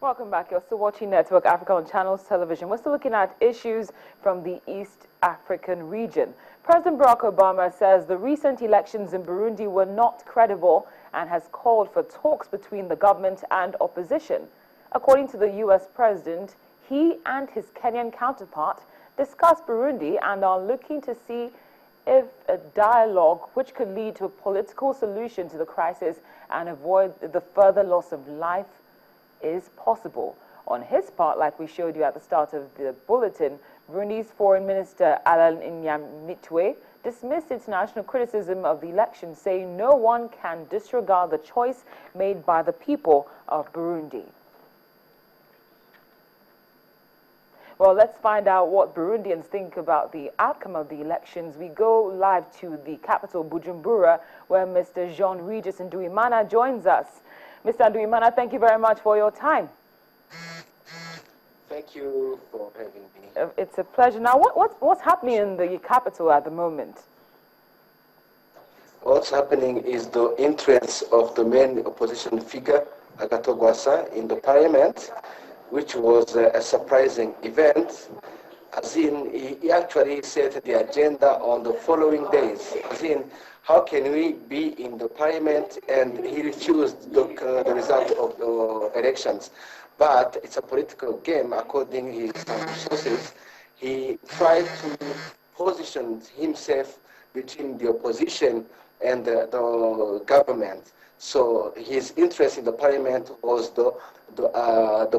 Welcome back. You're still watching Network Africa on Channels Television. We're still looking at issues from the East African region. President Barack Obama says the recent elections in Burundi were not credible and has called for talks between the government and opposition. According to the U.S. president, he and his Kenyan counterpart discussed Burundi and are looking to see if a dialogue which could lead to a political solution to the crisis and avoid the further loss of life is possible. On his part, like we showed you at the start of the bulletin, Burundi's Foreign Minister Alain Nyamitwe dismissed international criticism of the election, saying no one can disregard the choice made by the people of Burundi. Well, let's find out what Burundians think about the outcome of the elections. We go live to the capital, Bujumbura, where Mr. Jean-Regis Nduwimana joins us. Mr. Nduwimana, thank you very much for your time. Thank you for having me. It's a pleasure. Now, what's happening in the capital at the moment? What's happening is the entrance of the main opposition figure, Agathon Rwasa, in the parliament, which was a surprising event. As in, he actually set the agenda on the following days. As in, how can we be in the parliament? And he refused the result of the elections. But it's a political game, according to his sources. He tried to position himself between the opposition and the government. So his interest in the parliament was the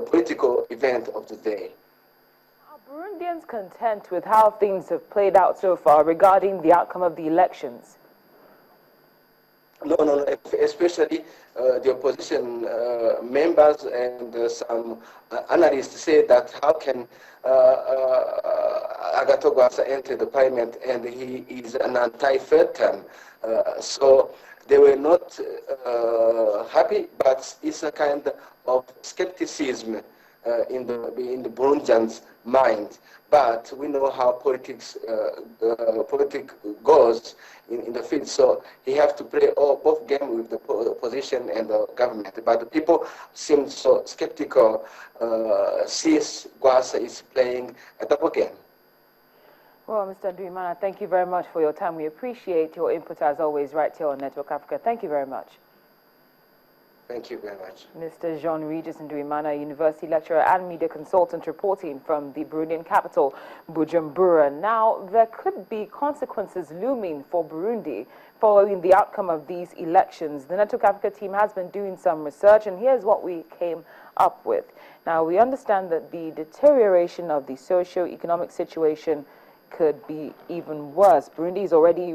political event of the day. Are Burundians content with how things have played out so far regarding the outcome of the elections? No, especially the opposition members and some analysts say that how can Agathon Rwasa enter the parliament and he is an anti-third term. So they were not happy, but it's a kind of skepticism in the Burundians' mind. But we know how politics goes in the field, so he has to play both games with the opposition and the government. But the people seem so skeptical since Rwasa is playing a double game. Well, Mr. Nduwimana, thank you very much for your time. We appreciate your input as always right here on Network Africa. Thank you very much. Thank you very much. Mr. Jean-Regis Nduwimana, university lecturer and media consultant, reporting from the Burundian capital, Bujumbura. Now, there could be consequences looming for Burundi following the outcome of these elections. The Network Africa team has been doing some research, and here's what we came up with. Now, we understand that the deterioration of the socio-economic situation could be even worse. Burundi is already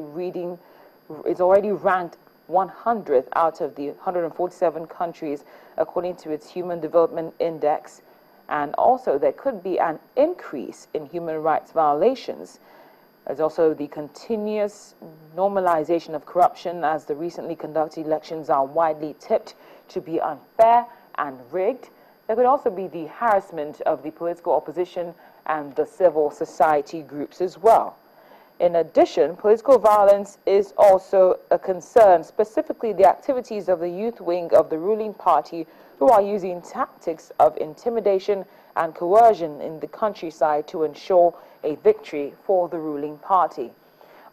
ranked 100th out of the 147 countries according to its Human Development Index, and also there could be an increase in human rights violations. There's also the continuous normalization of corruption, as the recently conducted elections are widely tipped to be unfair and rigged. There could also be the harassment of the political opposition and the civil society groups as well. In addition, political violence is also a concern, specifically the activities of the youth wing of the ruling party, who are using tactics of intimidation and coercion in the countryside to ensure a victory for the ruling party.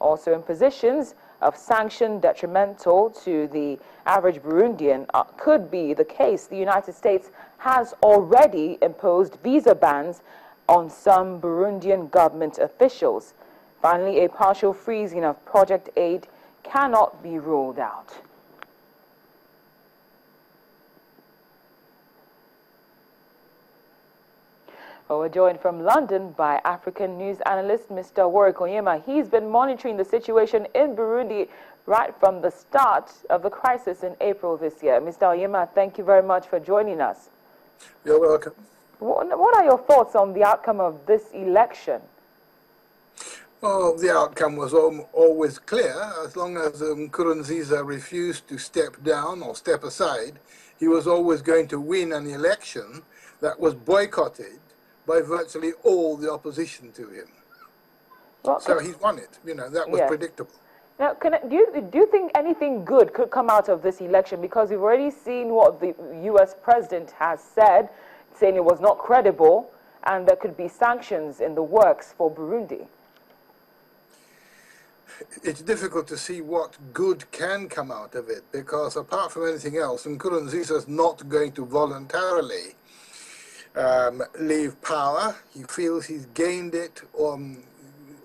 Also, in positions of sanction detrimental to the average Burundian could be the case. The United States has already imposed visa bans on some Burundian government officials. Finally, a partial freezing of project aid cannot be ruled out. Well, we're joined from London by African news analyst Mr. Warwick Onyema. He's been monitoring the situation in Burundi right from the start of the crisis in April this year. Mr. Onyema, thank you very much for joining us. You're welcome. What are your thoughts on the outcome of this election? Well, the outcome was always clear. As long as Nkurunziza refused to step down or step aside, he was always going to win an election that was boycotted by virtually all the opposition to him. Well, so he's won it. You know, that was predictable. Now, do you think anything good could come out of this election? Because we've already seen what the U.S. president has said, saying it was not credible and there could be sanctions in the works for Burundi. It's difficult to see what good can come out of it, because apart from anything else, Nkurunziza is not going to voluntarily leave power. He feels he's gained it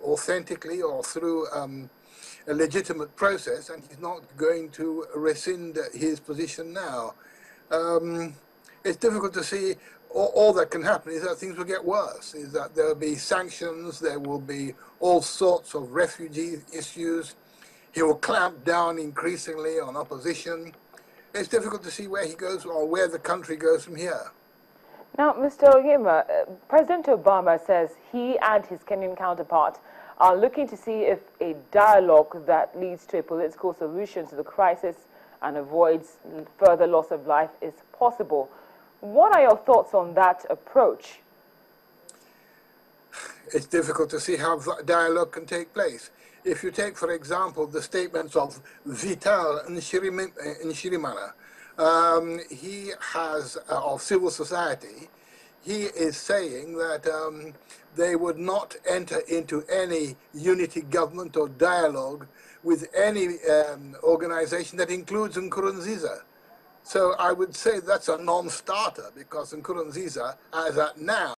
authentically or through a legitimate process, and he's not going to rescind his position now. It's difficult to see. All that can happen is that things will get worse, is that there will be sanctions, there will be all sorts of refugee issues. He will clamp down increasingly on opposition. It's difficult to see where he goes or where the country goes from here. Now, Mr. Onyema, President Obama says he and his Kenyan counterpart are looking to see if a dialogue that leads to a political solution to the crisis and avoids further loss of life is possible. What are your thoughts on that approach? It's difficult to see how dialogue can take place. If you take, for example, the statements of Vital Nshimiyimana, he has, of civil society, he is saying that they would not enter into any unity government or dialogue with any organization that includes Nkurunziza. So I would say that's a non-starter, because Nkurunziza, as at now,